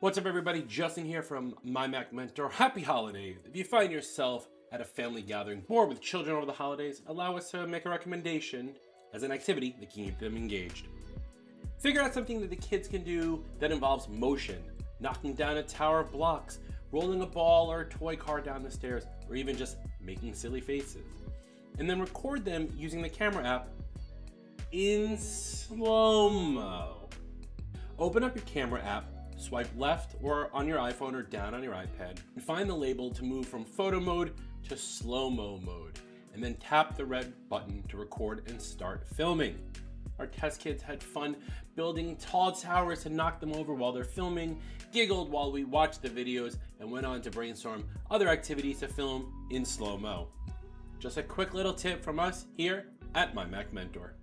What's up everybody, Justin here from My Mac Mentor. Happy holidays! If you find yourself at a family gathering bored with children over the holidays, allow us to make a recommendation as an activity that can keep them engaged. Figure out something that the kids can do that involves motion, knocking down a tower of blocks, rolling a ball or a toy car down the stairs, or even just making silly faces. And then record them using the camera app in Slo-Mo. Open up your camera app, swipe left or on your iPhone or down on your iPad, and find the label to move from photo mode to slow-mo mode, and then tap the red button to record and start filming. Our test kids had fun building tall towers to knock them over while they're filming, giggled while we watched the videos, and went on to brainstorm other activities to film in slow-mo. Just a quick little tip from us here at My Mac Mentor.